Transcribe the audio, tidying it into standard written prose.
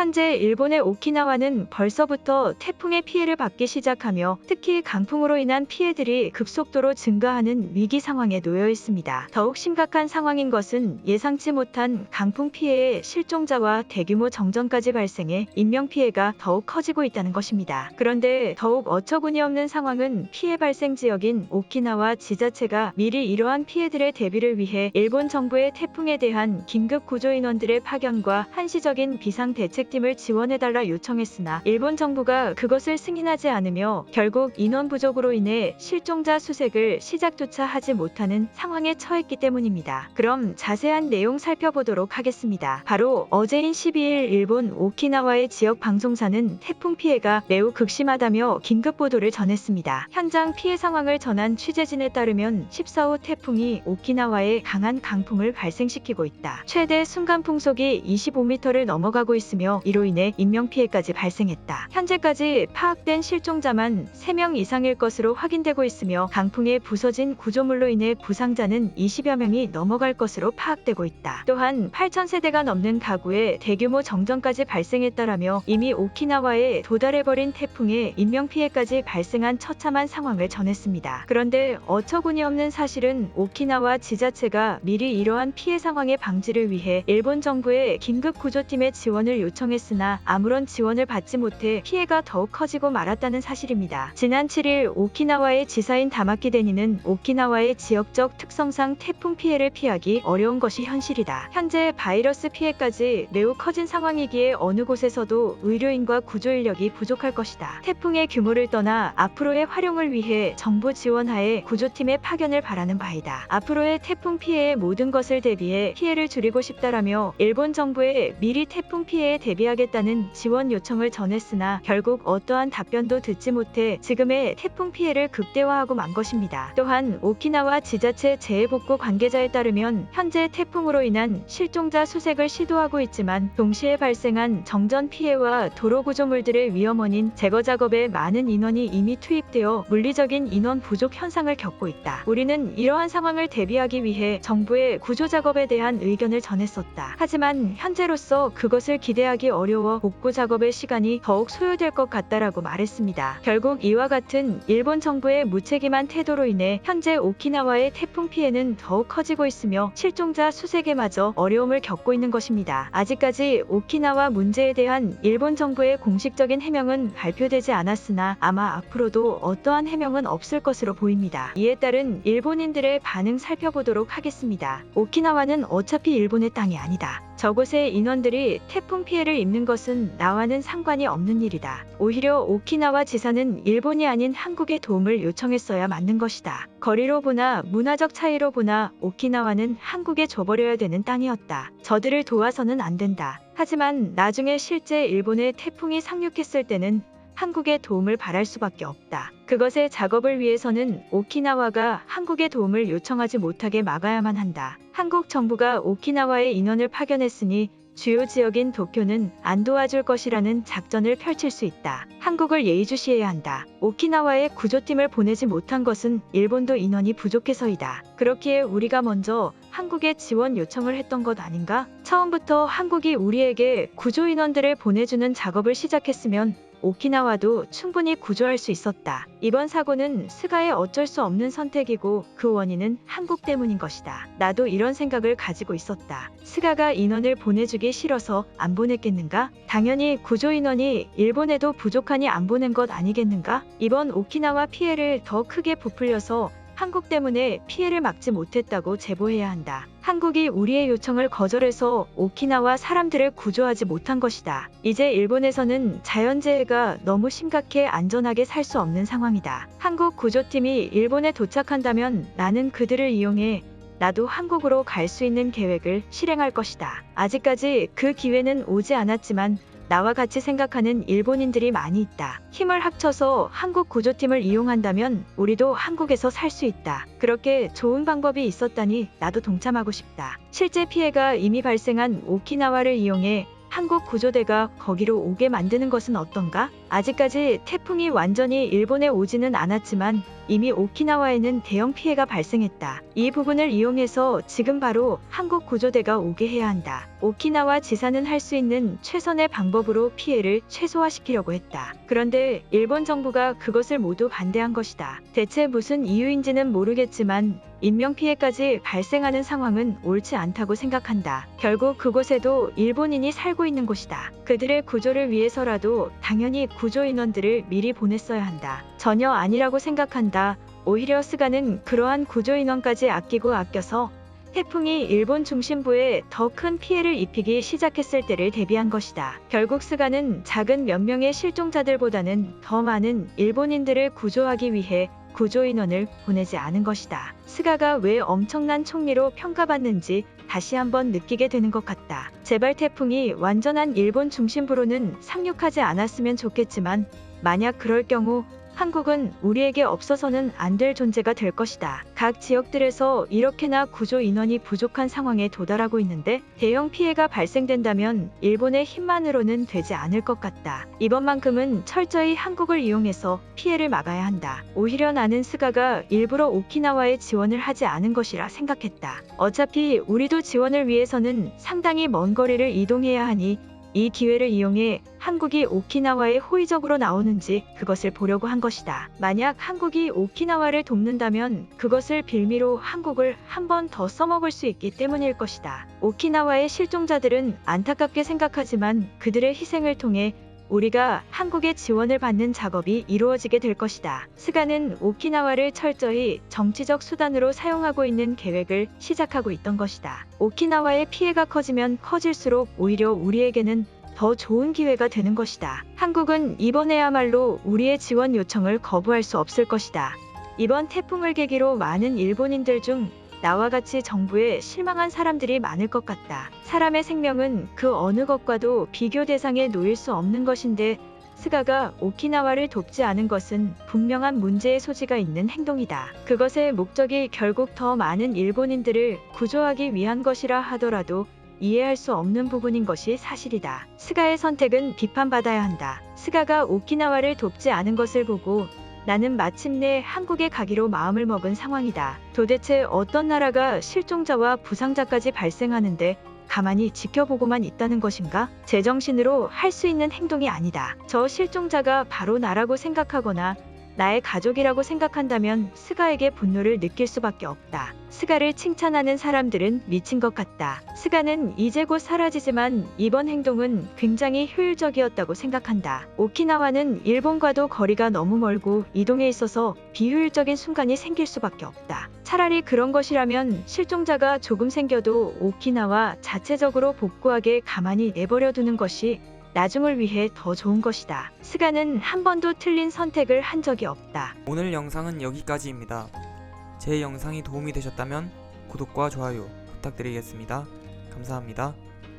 현재 일본의 오키나와는 벌써부터 태풍의 피해를 받기 시작하며 특히 강풍으로 인한 피해들이 급속도로 증가하는 위기 상황에 놓여 있습니다. 더욱 심각한 상황인 것은 예상치 못한 강풍 피해에 실종자와 대규모 정전까지 발생해 인명피해가 더욱 커지고 있다는 것입니다. 그런데 더욱 어처구니 없는 상황은 피해 발생 지역인 오키나와 지자체가 미리 이러한 피해들의 대비를 위해 일본 정부의 태풍에 대한 긴급 구조 인원들의 파견과 한시적인 비상대책팀을 지원해달라 요청했으나 일본 정부가 그것을 승인하지 않으며 결국 인원 부족으로 인해 실종자 수색을 시작조차 하지 못하는 상황에 처했기 때문입니다. 그럼 자세한 내용 살펴보도록 하겠습니다. 바로 어제인 12일 일본 오키나와의 지역 방송사는 태풍 피해가 매우 극심하다며 긴급 보도를 전했습니다. 현장 피해 상황을 전한 취재진에 따르면 14호 태풍이 오키나와에 강한 강풍을 발생시키고 있다. 최대 순간 풍속이 25m를 넘어가고 있으며 이로 인해 인명피해까지 발생했다. 현재까지 파악된 실종자만 3명 이상일 것으로 확인되고 있으며 강풍에 부서진 구조물로 인해 부상자는 20여 명이 넘어갈 것으로 파악되고 있다. 또한 8,000세대가 넘는 가구에 대규모 정전까지 발생했다라며 이미 오키나와에 도달해버린 태풍에 인명피해까지 발생한 처참한 상황을 전했습니다. 그런데 어처구니 없는 사실은 오키나와 지자체가 미리 이러한 피해 상황의 방지를 위해 일본 정부의 긴급 구조팀의 지원을 요청했으나 아무런 지원을 받지 못해 피해가 더욱 커지고 말았다는 사실입니다. 지난 7일 오키나와의 지사인 다마키 데니는 오키나와의 지역적 특성상 태풍 피해를 피하기 어려운 것이 현실이다. 현재 바이러스 피해까지 매우 커진 상황이기에 어느 곳에서도 의료인과 구조 인력이 부족할 것이다. 태풍의 규모를 떠나 앞으로의 활용을 위해 정부 지원하에 구조팀의 파견을 바라는 바이다. 앞으로의 태풍 피해의 모든 것을 대비해 피해를 줄이고 싶다라며 일본 정부에 미리 태풍 피해에 대비하겠다는 지원 요청을 전했으나 결국 어떠한 답변도 듣지 못해 지금의 태풍 피해를 극대화하고 만 것입니다. 또한 오키나와 지자체 재해복구 관계자에 따르면 현재 태풍으로 인한 실종자 수색을 시도하고 있지만 동시에 발생한 정전 피해와 도로 구조물들의 위험 원인 제거 작업에 많은 인원이 이미 투입되어 물리적인 인원 부족 현상을 겪고 있다. 우리는 이러한 상황을 대비하기 위해 정부의 구조 작업에 대한 의견을 전했었다. 하지만 현재로서 그것을 기대하기 어려워 복구 작업의 시간이 더욱 소요될 것 같다라고 말했습니다. 결국 이와 같은 일본 정부의 무책임한 태도로 인해 현재 오키나와의 태풍 피해는 더욱 커지고 있으며 실종자 수색에마저 어려움을 겪고 있는 것입니다. 아직까지 오키나와 문제에 대한 일본 정부의 공식적인 해명은 발표되지 않았으나 아마 앞으로도 어떠한 해명은 없을 것으로 보입니다. 이에 따른 일본인들의 반응 살펴보도록 하겠습니다. 오키나와는 어차피 일본의 땅이 아니다. 저곳의 인원들이 태풍 피해를 입는 것은 나와는 상관이 없는 일이다. 오히려 오키나와 지사는 일본이 아닌 한국의 도움을 요청했어야 맞는 것이다. 거리로 보나 문화적 차이로 보나 오키나와는 한국에 줘버려야 되는 땅이었다. 저들을 도와서는 안 된다. 하지만 나중에 실제 일본의 태풍이 상륙했을 때는 한국의 도움을 바랄 수밖에 없다. 그것의 작업을 위해서는 오키나와가 한국의 도움을 요청하지 못하게 막아야만 한다. 한국 정부가 오키나와에 인원을 파견했으니 주요 지역인 도쿄는 안 도와줄 것이라는 작전을 펼칠 수 있다. 한국을 예의주시해야 한다. 오키나와에 구조팀을 보내지 못한 것은 일본도 인원이 부족해서이다. 그렇기에 우리가 먼저 한국에 지원 요청을 했던 것 아닌가? 처음부터 한국이 우리에게 구조 인원들을 보내주는 작업을 시작했으면 오키나와도 충분히 구조할 수 있었다. 이번 사고는 스가의 어쩔 수 없는 선택이고 그 원인은 한국 때문인 것이다. 나도 이런 생각을 가지고 있었다. 스가가 인원을 보내주기 싫어서 안 보냈겠는가? 당연히 구조 인원이 일본에도 부족하니 안 보낸 것 아니겠는가? 이번 오키나와 피해를 더 크게 부풀려서 한국 때문에 피해를 막지 못했다고 제보해야 한다. 한국이 우리의 요청을 거절해서 오키나와 사람들을 구조하지 못한 것이다. 이제 일본에서는 자연재해가 너무 심각해 안전하게 살 수 없는 상황이다. 한국 구조팀이 일본에 도착한다면 나는 그들을 이용해 나도 한국으로 갈 수 있는 계획을 실행할 것이다. 아직까지 그 기회는 오지 않았지만 나와 같이 생각하는 일본인들이 많이 있다. 힘을 합쳐서 한국 구조팀을 이용한다면 우리도 한국에서 살 수 있다. 그렇게 좋은 방법이 있었다니 나도 동참하고 싶다. 실제 피해가 이미 발생한 오키나와를 이용해 한국 구조대가 거기로 오게 만드는 것은 어떤가? 아직까지 태풍이 완전히 일본에 오지는 않았지만 이미 오키나와에는 대형 피해가 발생했다. 이 부분을 이용해서 지금 바로 한국 구조대가 오게 해야 한다. 오키나와 지사는 할 수 있는 최선의 방법으로 피해를 최소화시키려고 했다. 그런데 일본 정부가 그것을 모두 반대한 것이다. 대체 무슨 이유인지는 모르겠지만 인명피해까지 발생하는 상황은 옳지 않다고 생각한다. 결국 그곳에도 일본인이 살고 있는 곳이다. 그들의 구조를 위해서라도 당연히 구조인원들을 미리 보냈어야 한다. 전혀 아니라고 생각한다. 오히려 스가는 그러한 구조인원까지 아껴서 태풍이 일본 중심부에 더 큰 피해를 입히기 시작했을 때를 대비한 것이다. 결국 스가는 작은 몇 명의 실종자들보다는 더 많은 일본인들을 구조하기 위해 구조인원을 보내지 않은 것이다. 스가가 왜 엄청난 총리로 평가받는지 다시 한번 느끼게 되는 것 같다. 제발 태풍이 완전한 일본 중심부로는 상륙하지 않았으면 좋겠지만 만약 그럴 경우 한국은 우리에게 없어서는 안 될 존재가 될 것이다. 각 지역들에서 이렇게나 구조 인원이 부족한 상황에 도달하고 있는데 대형 피해가 발생된다면 일본의 힘만으로는 되지 않을 것 같다. 이번만큼은 철저히 한국을 이용해서 피해를 막아야 한다. 오히려 나는 스가가 일부러 오키나와에 지원을 하지 않은 것이라 생각했다. 어차피 우리도 지원을 위해서는 상당히 먼 거리를 이동해야 하니 이 기회를 이용해 한국이 오키나와에 호의적으로 나오는지 그것을 보려고 한 것이다. 만약 한국이 오키나와를 돕는다면 그것을 빌미로 한국을 한 번 더 써먹을 수 있기 때문일 것이다. 오키나와의 실종자들은 안타깝게 생각하지만 그들의 희생을 통해 우리가 한국의 지원을 받는 작업이 이루어지게 될 것이다. 스가는 오키나와를 철저히 정치적 수단으로 사용하고 있는 계획을 시작하고 있던 것이다. 오키나와의 피해가 커지면 커질수록 오히려 우리에게는 더 좋은 기회가 되는 것이다. 한국은 이번에야말로 우리의 지원 요청을 거부할 수 없을 것이다. 이번 태풍을 계기로 많은 일본인들 중 나와 같이 정부에 실망한 사람들이 많을 것 같다. 사람의 생명은 그 어느 것과도 비교 대상에 놓일 수 없는 것인데 스가가 오키나와를 돕지 않은 것은 분명한 문제의 소지가 있는 행동이다. 그것의 목적이 결국 더 많은 일본인들을 구조하기 위한 것이라 하더라도 이해할 수 없는 부분인 것이 사실이다. 스가의 선택은 비판받아야 한다. 스가가 오키나와를 돕지 않은 것을 보고 나는 마침내 한국에 가기로 마음을 먹은 상황이다. 도대체 어떤 나라가 실종자와 부상자까지 발생하는데 가만히 지켜보고만 있다는 것인가? 제정신으로 할 수 있는 행동이 아니다. 저 실종자가 바로 나라고 생각하거나 나의 가족이라고 생각한다면 스가에게 분노를 느낄 수밖에 없다. 스가를 칭찬하는 사람들은 미친 것 같다. 스가는 이제 곧 사라지지만 이번 행동은 굉장히 효율적이었다고 생각한다. 오키나와는 일본과도 거리가 너무 멀고 이동에 있어서 비효율적인 순간이 생길 수밖에 없다. 차라리 그런 것이라면 실종자가 조금 생겨도 오키나와 자체적으로 복구하게 가만히 내버려 두는 것이 나중을 위해 더 좋은 것이다. 스가는 한 번도 틀린 선택을 한 적이 없다. 오늘 영상은 여기까지입니다. 제 영상이 도움이 되셨다면 구독과 좋아요 부탁드리겠습니다. 감사합니다.